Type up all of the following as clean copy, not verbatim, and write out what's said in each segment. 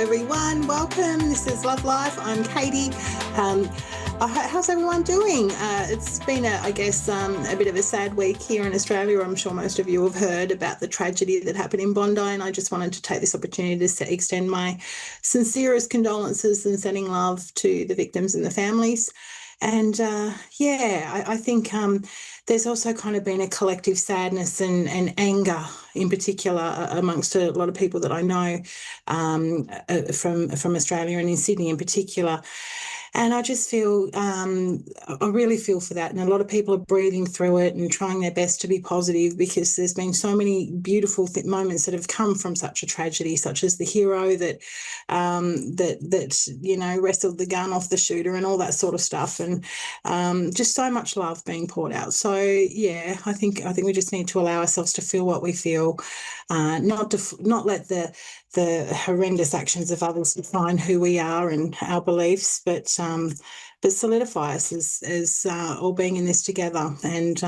everyone. Welcome. This is Love Life. I'm Katie. How's everyone doing? It's been, a bit of a sad week here in Australia. I'm sure most of you have heard about the tragedy that happened in Bondi, and I just wanted to take this opportunity to extend my sincerest condolences and sending love to the victims and the families. And I think there's also kind of been a collective sadness and anger in particular amongst a lot of people that I know from Australia and in Sydney in particular. And I just feel, I really feel for that. And a lot of people are breathing through it and trying their best to be positive, because there's been so many beautiful moments that have come from such a tragedy, such as the hero that wrestled the gun off the shooter and all that sort of stuff. And just so much love being poured out. So yeah, I think we just need to allow ourselves to feel what we feel, not let the horrendous actions of others define who we are and our beliefs, but solidify us as all being in this together. And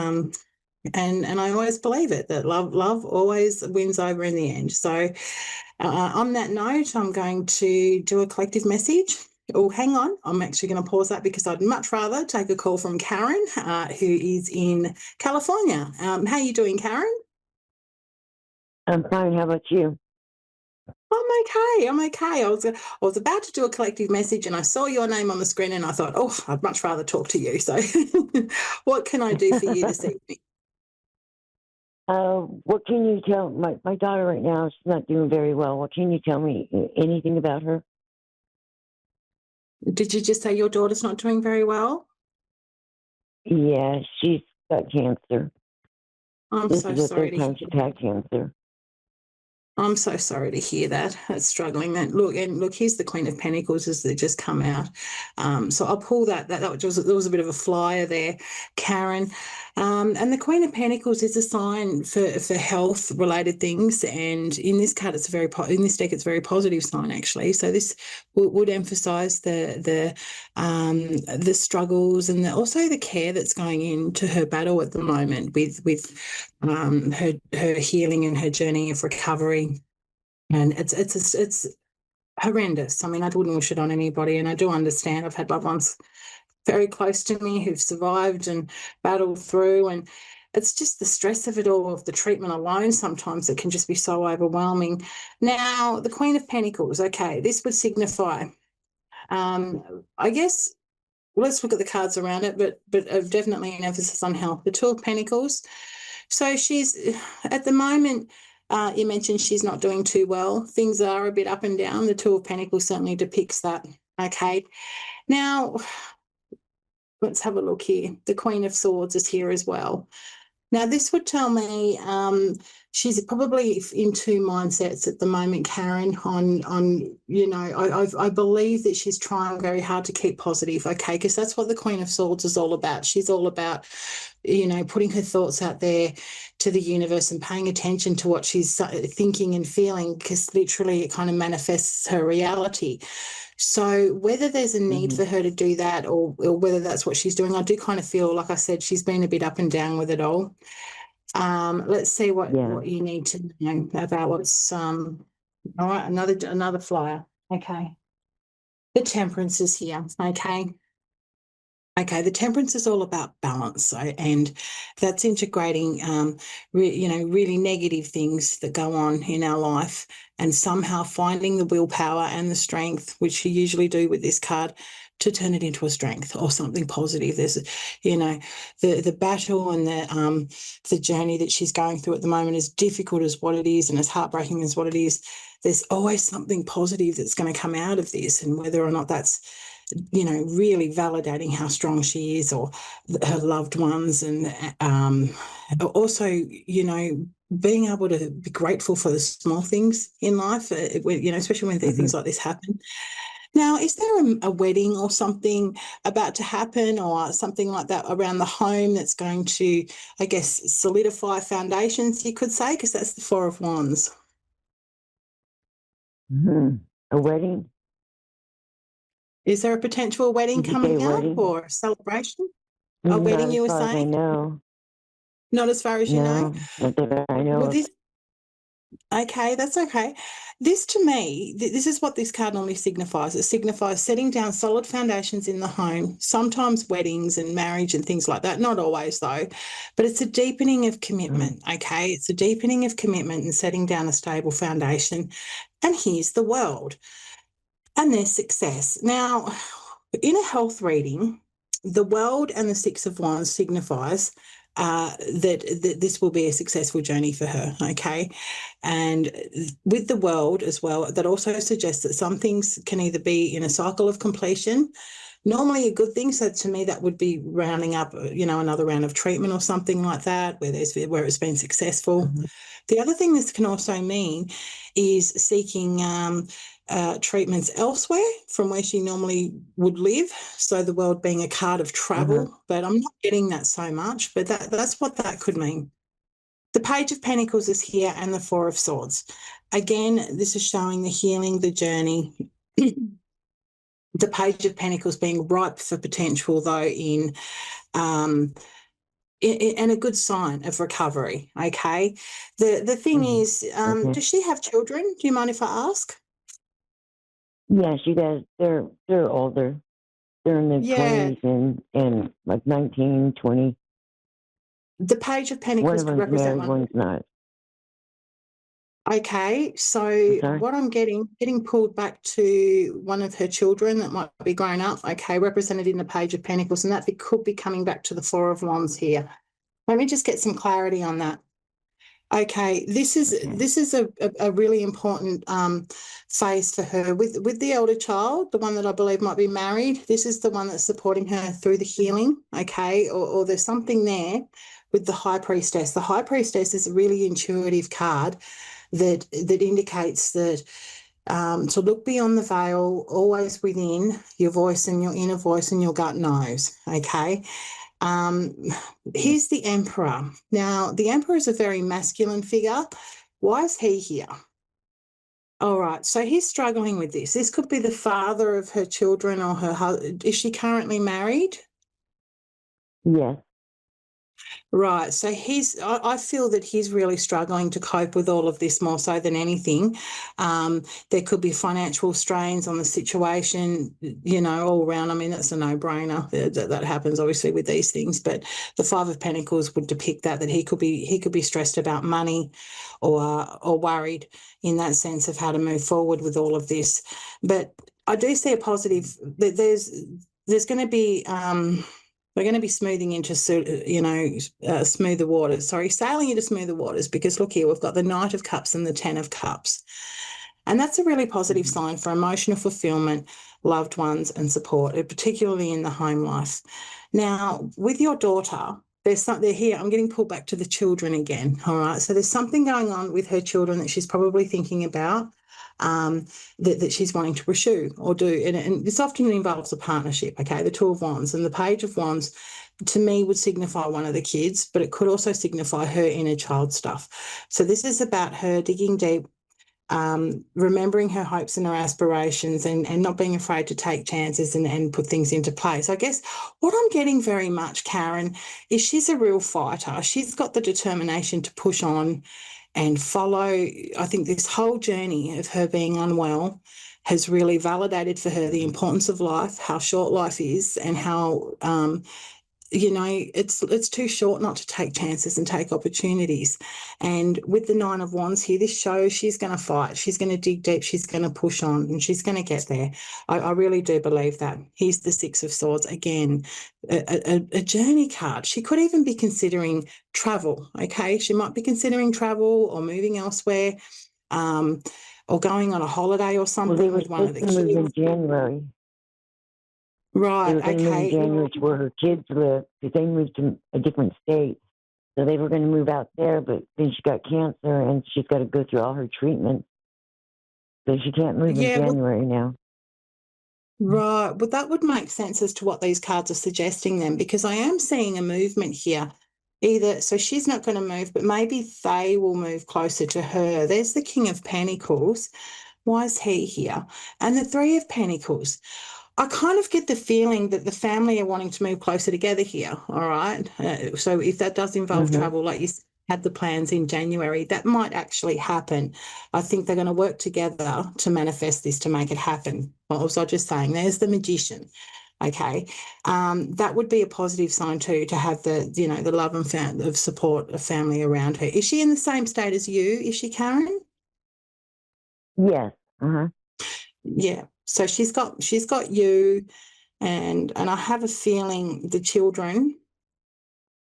I always believe it, that love always wins over in the end. So on that note, I'm going to do a collective message. Oh, hang on. I'm actually going to pause that because I'd much rather take a call from Karen, who is in California. How are you doing, Karen? I'm fine. How about you? I'm okay. I was about to do a collective message and I saw your name on the screen and I thought, oh, I'd much rather talk to you. So what can I do for you this evening? What can you tell my daughter right now? She's not doing very well. What can you tell me? Anything about her? Did you just say your daughter's not doing very well? Yeah, she's got cancer. This is the third time she's had cancer. I'm so sorry to hear that. That's struggling. Look, here's the Queen of Pentacles as they just come out. So I'll pull that. There was a bit of a flyer there, Karen. And the Queen of Pentacles is a sign for health related things. And in this card, in this deck, it's a very positive sign actually. So this would emphasise the struggles and also the care that's going into her battle at the moment with her healing and her journey of recovery. And it's horrendous. I mean, I wouldn't wish it on anybody, and I do understand. I've had loved ones very close to me who've survived and battled through, and it's just the stress of it all, of the treatment alone. Sometimes it can just be so overwhelming. Now, the Queen of Pentacles, okay, this would signify, I guess, let's look at the cards around it, but definitely an emphasis on health. The Two of Pentacles. So she's, at the moment, you mentioned she's not doing too well. Things are a bit up and down. The Two of Pentacles certainly depicts that. Okay. Now, let's have a look here. The Queen of Swords is here as well. Now, this would tell me she's probably in two mindsets at the moment, Karen, I believe that she's trying very hard to keep positive, okay, because that's what the Queen of Swords is all about. She's all about, putting her thoughts out there to the universe and paying attention to what she's thinking and feeling, because literally it kind of manifests her reality. So whether there's a need for her to do that or whether that's what she's doing, I do kind of feel, like I said, she's been a bit up and down with it all. Let's see what you need to know about what's all right, another flyer. Okay. The Temperance is here. Okay, the Temperance is all about balance, and that's integrating, really negative things that go on in our life, and somehow finding the willpower and the strength, which you usually do with this card, to turn it into a strength or something positive. There's, the battle and the journey that she's going through at the moment, as difficult as what it is and as heartbreaking as what it is, there's always something positive that's going to come out of this, and whether or not that's really validating how strong she is or her loved ones, and also, being able to be grateful for the small things in life, especially when things like this happen. Now, is there a wedding or something about to happen or something like that around the home that's going to, I guess, solidify foundations, you could say, because that's the Four of Wands? A wedding? Is there a potential wedding coming up or a celebration? A wedding, you were saying? No. Not as far as you know? Not that I know. Well, Okay, that's okay. This to me, this is what this card normally signifies. It signifies setting down solid foundations in the home, sometimes weddings and marriage and things like that. Not always, though, but it's a deepening of commitment. Okay, it's a deepening of commitment and setting down a stable foundation. And here's the world and their success. Now, in a health reading, the world and the Six of Wands signifies that this will be a successful journey for her, okay? And with the world as well, that also suggests that some things can either be in a cycle of completion, normally a good thing. So to me, that would be rounding up, another round of treatment or something like that, where it's been successful. Mm-hmm. The other thing this can also mean is seeking treatments elsewhere from where she normally would live. So the world being a card of travel, but I'm not getting that so much, but that's what that could mean. The Page of Pentacles is here and the Four of Swords. Again, this is showing the healing, the journey. The Page of Pentacles being ripe for potential, though, and a good sign of recovery. Okay. The thing is, does she have children? Do you mind if I ask? Yeah, she does. They're older. They're in their Yeah. 20s and like 19, 20. The Page of One Pentacles of could them's represent married, one. one's not. Okay, so I'm sorry? what I'm getting pulled back to one of her children that might be grown up, okay, represented in the Page of Pentacles, and that could be coming back to the Four of Wands here. Let me just get some clarity on that. Okay, this is a really important phase for her with the elder child, the one that I believe might be married. This is the one that's supporting her through the healing. Okay, or there's something there with the High Priestess. The High Priestess is a really intuitive card that indicates that to look beyond the veil, always within your voice and your inner voice and your gut knows. Okay. Um, Here's the Emperor. Now, the Emperor is a very masculine figure. Why is he here? All right, so he's struggling with this. This could be the father of her children or her husband. Is she currently married? Yes. Right. So I feel that he's really struggling to cope with all of this more so than anything. There could be financial strains on the situation, all around. I mean, that's a no-brainer. That happens obviously with these things, but the Five of Pentacles would depict that he could be stressed about money or worried in that sense of how to move forward with all of this. But I do see a positive. There's going to be we're going to be smoothing into, smoother waters. Sorry, sailing into smoother waters, because look here, we've got the Knight of Cups and the Ten of Cups. And that's a really positive sign for emotional fulfillment, loved ones, and support, particularly in the home life. Now, with your daughter, they're here. I'm getting pulled back to the children again. All right. So there's something going on with her children that she's probably thinking about. That she's wanting to pursue or do. And this often involves a partnership, okay? The Two of Wands and the Page of Wands to me would signify one of the kids, but it could also signify her inner child stuff. So this is about her digging deep, remembering her hopes and her aspirations and not being afraid to take chances and put things into place. I guess what I'm getting very much, Karen, is she's a real fighter. She's got the determination to push on and follow. I think this whole journey of her being unwell has really validated for her the importance of life, how short life is, and how it's too short not to take chances and take opportunities. And with the Nine of Wands here, this shows she's going to fight. She's going to dig deep. She's going to push on and she's going to get there. I really do believe that. Here's the Six of Swords again, a journey card. She could even be considering travel. Okay. She might be considering travel or moving elsewhere, or going on a holiday or something with one of the Well, they were supposed to move kids. in January. Right. They were going to move in Okay. January to where her kids live, because they moved to a different state. So they were going to move out there, but then she got cancer and she's got to go through all her treatment. So she can't move in Yeah. January now. Right. Well, that would make sense as to what these cards are suggesting then, because I am seeing a movement here. Either, so she's not going to move, but maybe they will move closer to her. There's the King of Pentacles. Why is he here? And the Three of Pentacles. I kind of get the feeling that the family are wanting to move closer together here. All right. So if that does involve travel, like you had the plans in January. That might actually happen. I think they're going to work together to manifest this, to make it happen. What was I just saying? There's the magician. Okay. That would be a positive sign too, to have the, the love and of support of family around her. Is she in the same state as you? Is she, Karen? Yes. Uh-huh. Yeah. So she's got you, and I have a feeling the children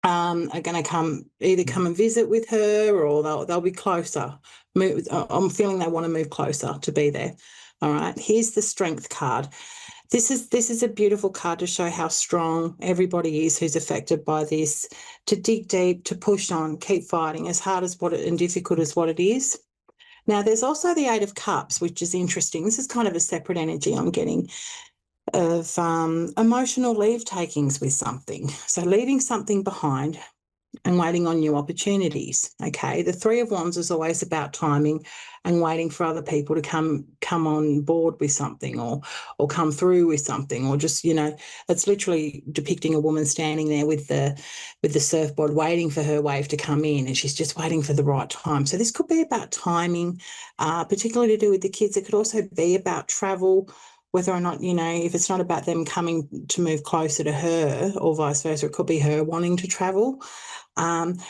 are going to come and visit with her, or they'll be closer. I'm feeling they want to move closer to be there. All right. Here's the strength card. This is a beautiful card to show how strong everybody is who's affected by this, to dig deep, to push on, keep fighting, as hard as and difficult as what it is. Now, there's also the Eight of Cups, which is interesting. This is kind of a separate energy I'm getting of emotional leave takings with something. So leaving something behind and waiting on new opportunities. Okay. The Three of Wands is always about timing and waiting for other people to come on board with something, or come through with something, or just, it's literally depicting a woman standing there with the surfboard waiting for her wave to come in, and she's just waiting for the right time. So this could be about timing, particularly to do with the kids. It could also be about travel, whether or not, if it's not about them coming to move closer to her or vice versa, it could be her wanting to travel.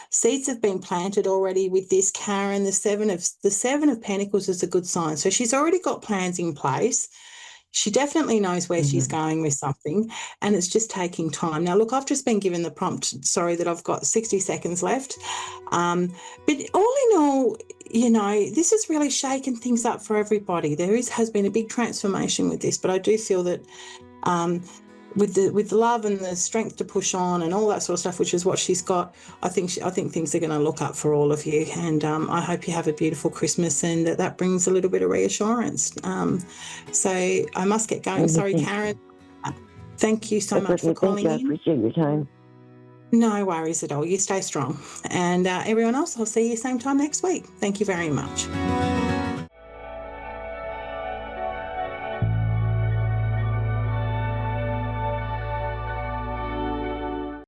Seeds have been planted already with this, Karen. The Seven of Pentacles is a good sign. So she's already got plans in place. She definitely knows where she's going with something, and it's just taking time. Now, look, I've just been given the prompt, sorry, that I've got 60 seconds left. But all in all, this has really shaken things up for everybody. Has been a big transformation with this, but I do feel that with the love and the strength to push on and all that sort of stuff, which is what she's got, I think things are going to look up for all of you. And I hope you have a beautiful Christmas, and that brings a little bit of reassurance. So I must get going. Sorry, Karen. Thank you so much for calling in. I appreciate your time. No worries at all. You stay strong. And everyone else, I'll see you same time next week. Thank you very much.